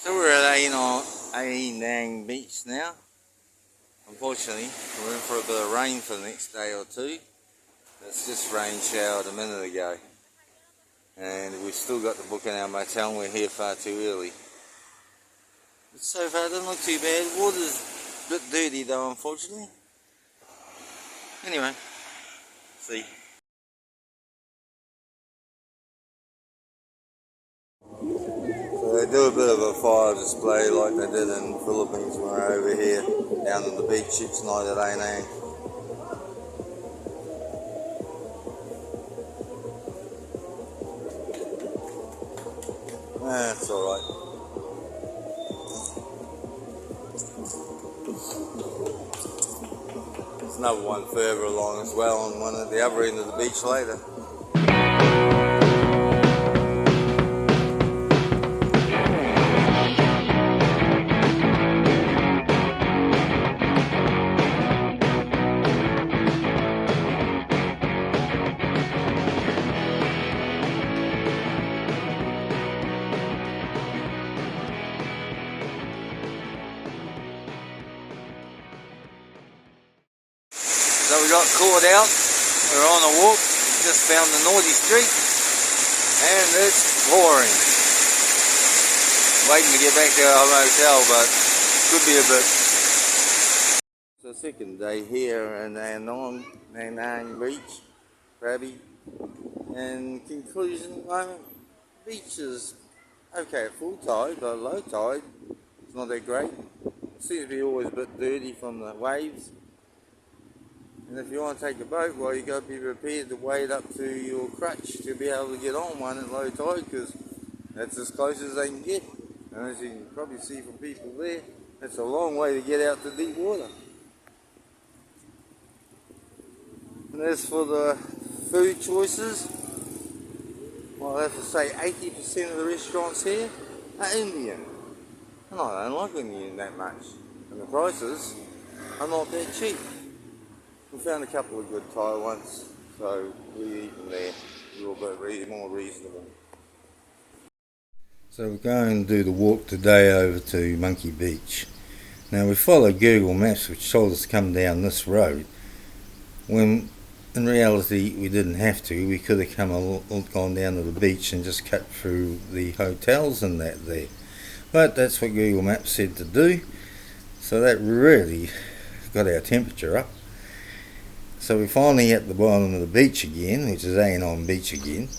So we're at Nang Beach now. Unfortunately, we're in for a bit of rain for the next day or two. It's just rain showered a minute ago. And we've still got the book in our motel and we're here far too early. But so far it doesn't look too bad. Water's a bit dirty though, unfortunately. Anyway, see. So they do a bit of a fire display like they did in the Philippines when we're over here, down on the beach each night at Railay. That's alright. There's another one further along as well on one at the other end of the beach later. So we got caught out, we're on a walk, just found the naughty street, and it's pouring. Waiting to get back to our motel, but could be a bit. So second day here in Nang Beach, Krabi, and conclusion at the moment, beach is okay at full tide, but low tide, it's not that great. It seems to be always a bit dirty from the waves. And if you want to take a boat, well, you've got to be prepared to wade up to your crutch to be able to get on one at low tide, because that's as close as they can get. And as you can probably see from people there, it's a long way to get out to deep water. And as for the food choices, well, I have to say 80% of the restaurants here are Indian. And I don't like Indian that much. And the prices are not that cheap. We found a couple of good Thai ones, so we eat them there, a little bit more reasonable. So we're going to do the walk today over to Monkey Beach. Now we followed Google Maps, which told us to come down this road, when in reality we didn't have to. We could have gone down to the beach and just cut through the hotels and that there. But that's what Google Maps said to do, so that really got our temperature up. So we're finally at the bottom of the beach again, which is Anon Beach again.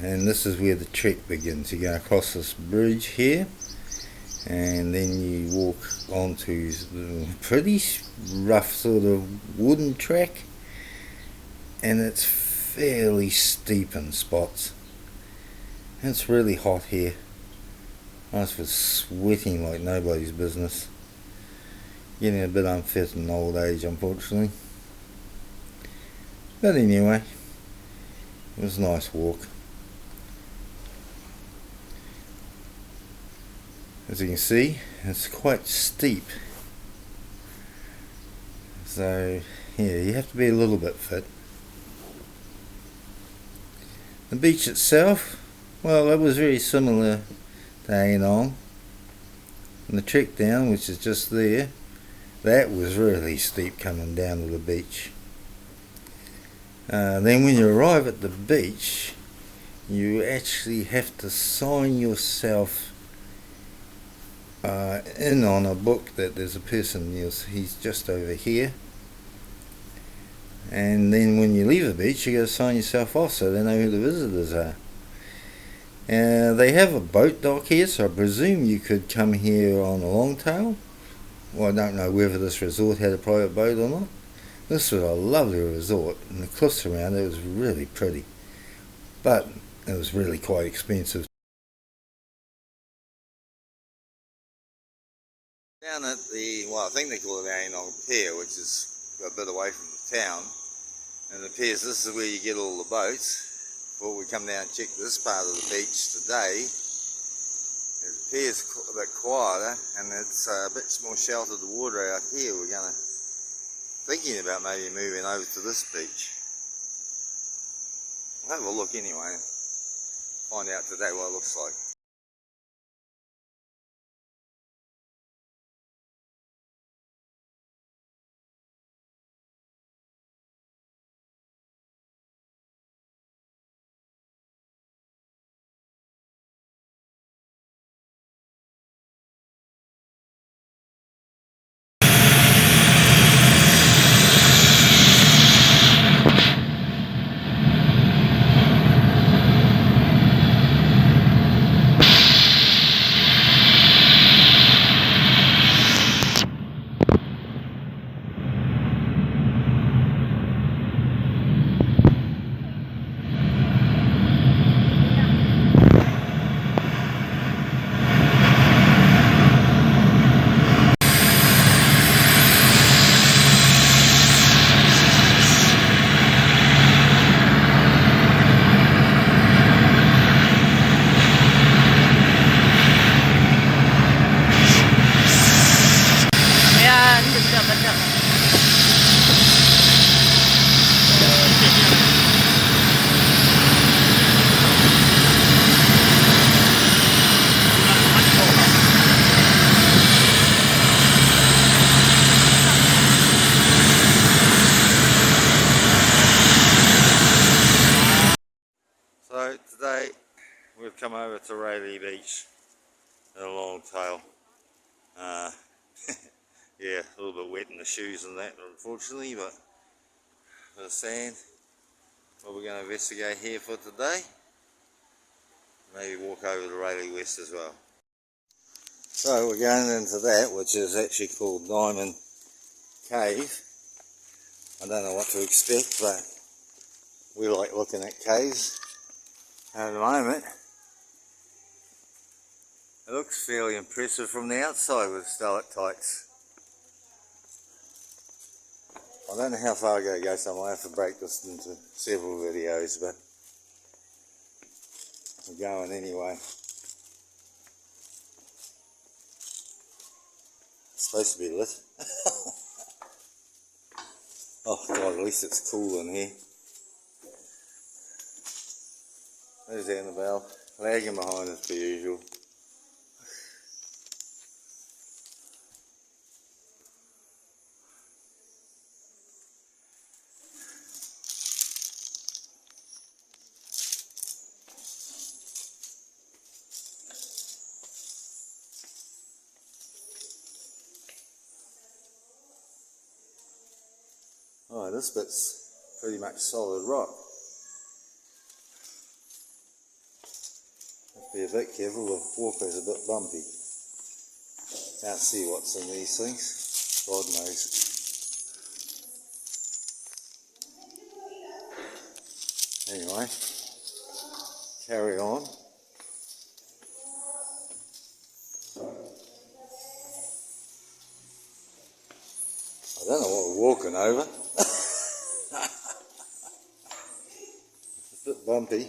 And this is where the trek begins. You go across this bridge here, and then you walk onto the pretty rough sort of wooden track, and it's fairly steep in spots. And it's really hot here. I was sweating like nobody's business. Getting a bit unfit in old age, unfortunately. But anyway, it was a nice walk. As you can see, it's quite steep. So, yeah, you have to be a little bit fit. The beach itself, well, it was very similar to Anon. And the trek down, which is just there, that was really steep coming down to the beach. Then when you arrive at the beach, you actually have to sign yourself in on a book that there's a person, he's just over here. And then when you leave the beach, you got to sign yourself off so they know who the visitors are. They have a boat dock here, so I presume you could come here on a longtail. Well, I don't know whether this resort had a private boat or not. This was a lovely resort, and the cliffs around it was really pretty, but it was really quite expensive. Down at the, well, I think they call it the Anon Pier, which is a bit away from the town, and it appears this is where you get all the boats. Before we come down and check this part of the beach today, it appears a bit quieter, and it's a bit more sheltered the water out here. We're thinking about maybe moving over to this beach. We'll have a look anyway, find out today what it looks like. come over to Railay Beach in a long tail. Yeah, a little bit wet in the shoes and that, unfortunately, but for the sand, what we're going to investigate here for today. Maybe walk over to Railay West as well. So we're going into that, which is actually called Diamond Cave. I don't know what to expect, but we like looking at caves. At the moment, it looks fairly impressive from the outside with stalactites. I don't know how far I gotta go, so I might have to break this into several videos, but we're going anyway. It's supposed to be lit. Oh God, at least it's cool in here. There's Annabelle, lagging behind as per usual. Oh, this bit's pretty much solid rock. Have to be a bit careful, the walker's a bit bumpy. Can't see what's in these things, God knows. Anyway, carry on. I don't know what we're walking over. It's a bit bumpy.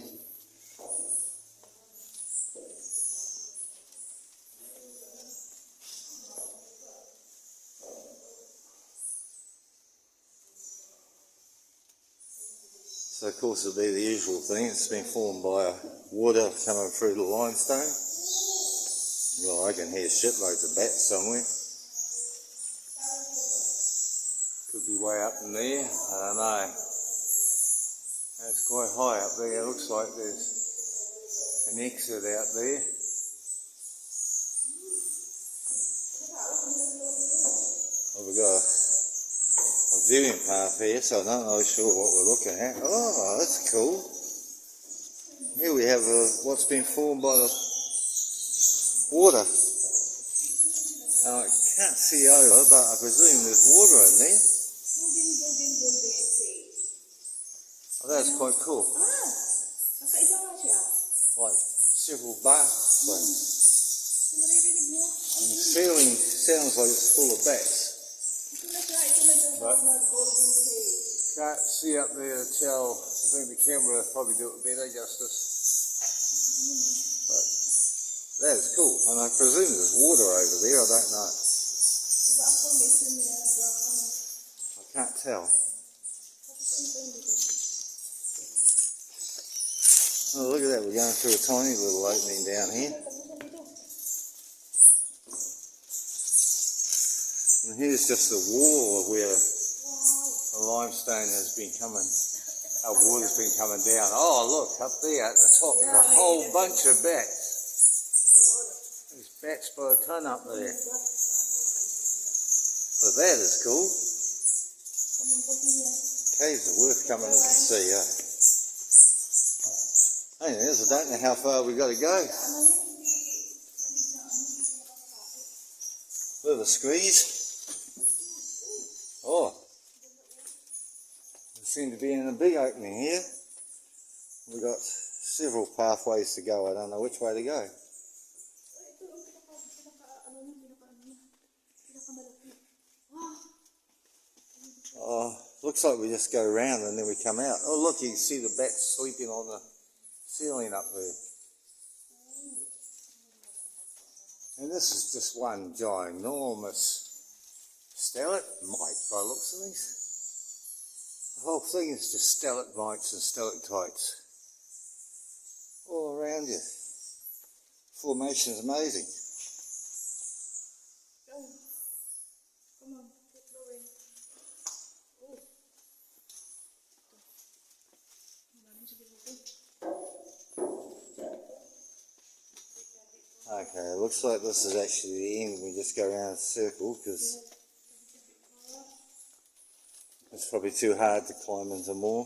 So of course it'll be the usual thing, it's been formed by water coming through the limestone. Well, I can hear shitloads of bats somewhere. Could be way up in there, I don't know. It's quite high up there, it looks like there's an exit out there. Oh, we've got a viewing path here, so I'm not really sure what we're looking at. Oh, that's cool. Here we have what's been formed by the water. Now I can't see over, but I presume there's water in there. Oh, that's quite cool. Like several bath things. And the ceiling sounds like it's full of bats. But can't see up there to tell. I think the camera will probably do it better justice. But that is cool. And I presume there's water over there, I don't know. I can't tell. Oh, look at that, we're going through a tiny little opening down here. And here's just the wall of where the limestone has been coming, water's been coming down. Oh look, up there at the top, there's a whole bunch of bats. There's bats by the ton up there. So that is cool. Caves are worth coming in to see, Hey, I don't know how far we got to go. Bit of a squeeze. Oh, we seem to be in a big opening here. We've got several pathways to go. I don't know which way to go. Oh, looks like we just go around and then we come out. Oh, look, you can see the bats sleeping on the ceiling up there. And this is just one ginormous stalagmite by the looks of things. The whole thing is just stalagmites and stalactites all around you. Formation is amazing. Come on, keep going. Okay, looks like this is actually the end. We just go around a circle because it's probably too hard to climb into more.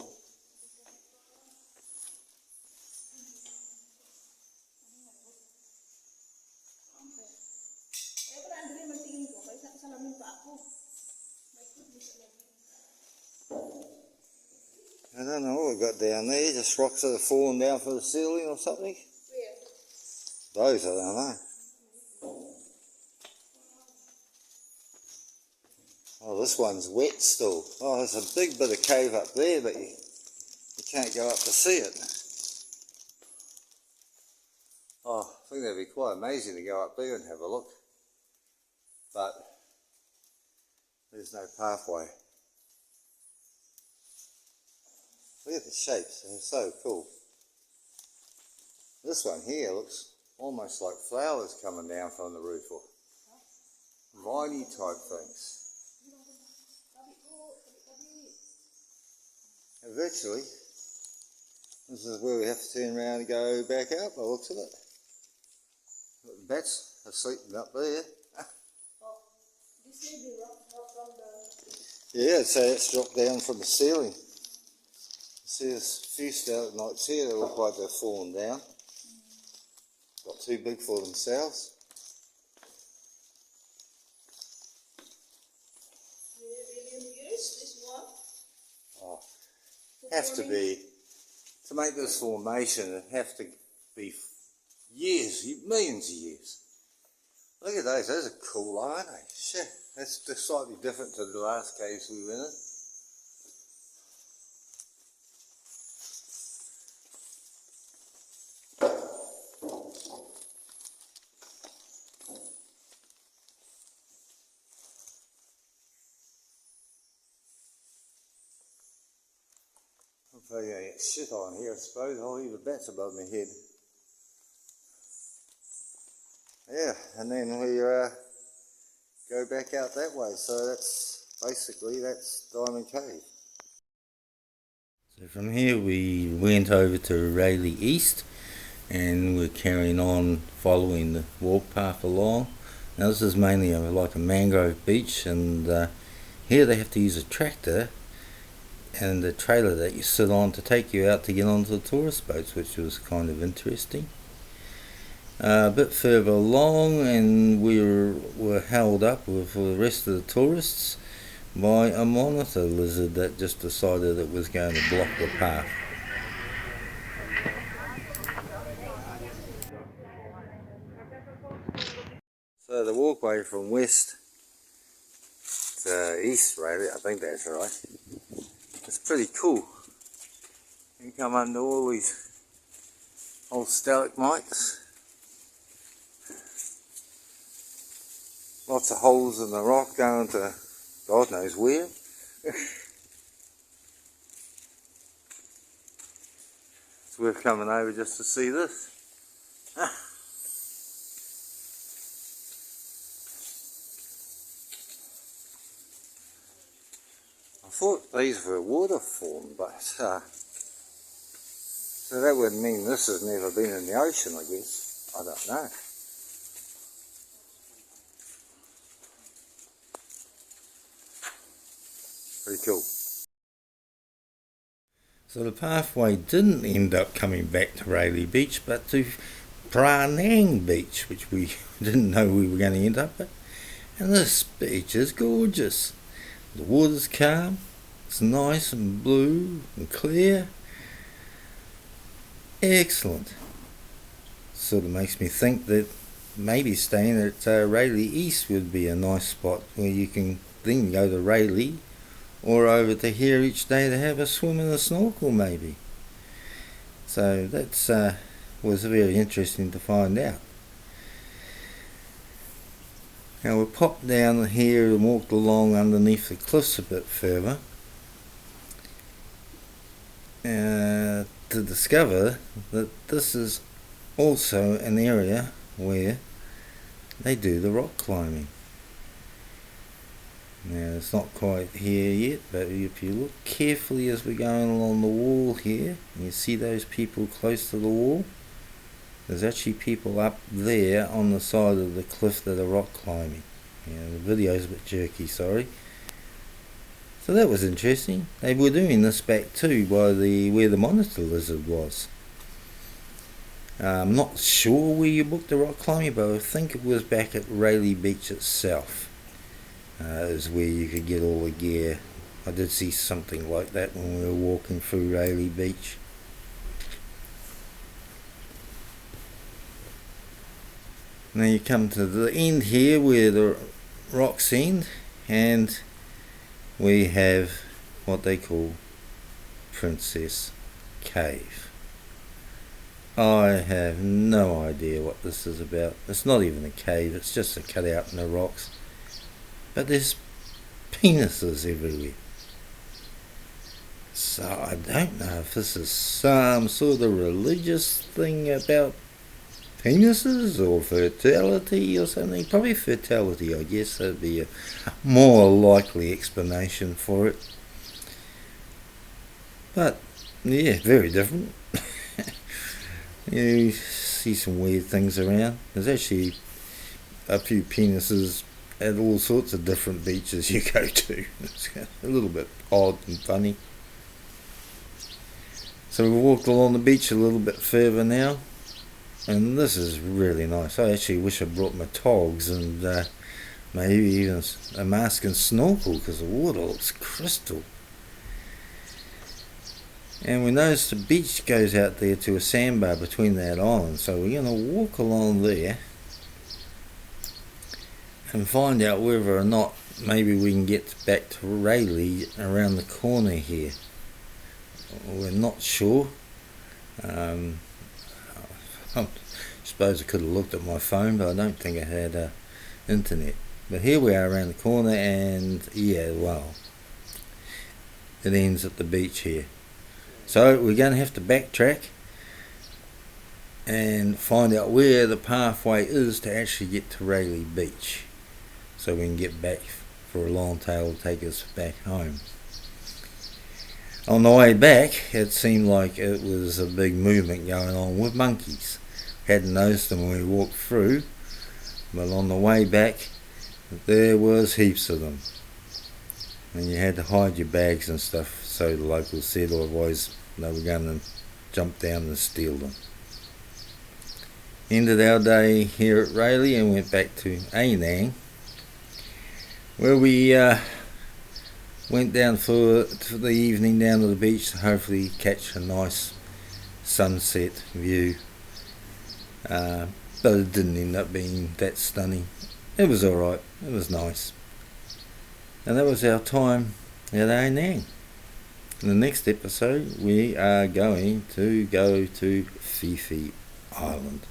I don't know what we've got down there, just rocks that have fallen down from the ceiling or something. Those, I don't know. Oh, this one's wet still. Oh, there's a big bit of cave up there, but you can't go up to see it. Oh, I think that'd be quite amazing to go up there and have a look. But there's no pathway. Look at the shapes, they're so cool. This one here looks almost like flowers coming down from the roof, or viney type things. And virtually, this is where we have to turn around and go back out by the looks of it. The bats are sleeping up there. Yeah, so it's dropped down from the ceiling. See, there's a few stalagmites here that look like they've fallen down. Got too big for themselves. Oh, have to be, to make this formation, it have to be years, millions of years. Look at those are cool, aren't they? Shit, that's just slightly different to the last caves we went in. I'm probably going to get shit on here, I suppose. I'll leave the bats above my head. Yeah, and then we go back out that way. So that's Diamond Cave. So from here we went over to Railay East, and we're carrying on following the walk path along. Now this is mainly like a mangrove beach, and here they have to use a tractor and a trailer that you sit on to take you out to get onto the tourist boats, which was kind of interesting. A bit further along, and we were held up with the rest of the tourists by a monitor lizard that just decided it was going to block the path. So the walkway from west to east, really, I think that's right. It's pretty cool. You come under all these old stalagmites. Lots of holes in the rock going to God knows where. It's worth coming over just to see this. I thought these were waterfall, but so that would mean this has never been in the ocean, I guess. I don't know. Pretty cool. So the pathway didn't end up coming back to Railay Beach, but to Pranang Beach, which we didn't know we were going to end up at. And this beach is gorgeous. The water's calm, it's nice and blue and clear. Excellent. Sort of makes me think that maybe staying at Railay East would be a nice spot where you can then go to Railay or over to here each day to have a swim and a snorkel maybe. So that's was very interesting to find out. Now we popped down here and walked along underneath the cliffs a bit further to discover that this is also an area where they do the rock climbing. Now it's not quite here yet, but if you look carefully as we're going along the wall here, and you see those people close to the wall, there's actually people up there on the side of the cliff that are rock climbing. The video's a bit jerky, sorry. So that was interesting. They were doing this back too by where the monitor lizard was. I'm not sure where you booked the rock climbing, but I think it was back at Railay Beach itself. Is where you could get all the gear. I did see something like that when we were walking through Railay Beach. Now you come to the end here where the rocks end, and we have what they call Princess Cave. I have no idea what this is about. It's not even a cave, it's just a cutout in the rocks. But there's penises everywhere. So I don't know if this is some sort of religious thing about penises or fertility or something. Probably fertility, I guess. That'd be a more likely explanation for it. But yeah, very different. You see some weird things around. There's actually a few penises at all sorts of different beaches you go to. It's a little bit odd and funny. So we walked along the beach a little bit further now, and this is really nice. I actually wish I brought my togs and maybe even a mask and snorkel, because the water looks crystal. And we noticed the beach goes out there to a sandbar between that island, so we're going to walk along there and find out whether or not maybe we can get back to Railay around the corner here. We're not sure. I suppose I could have looked at my phone, but I don't think I had internet. But here we are around the corner, and yeah, well, it ends at the beach here. So we're going to have to backtrack and find out where the pathway is to actually get to Railay Beach, so we can get back for a long tail to take us back home. On the way back, it seemed like it was a big movement going on with monkeys. Hadn't noticed them when we walked through, but on the way back, there was heaps of them. And you had to hide your bags and stuff, so the locals said, otherwise they were going to jump down and steal them. Ended our day here at Railay and went back to Anang, where we went down for the evening down to the beach to hopefully catch a nice sunset view. But it didn't end up being that stunning. It was alright, it was nice. And that was our time at Anang. In the next episode we are going to go to Fifi Island.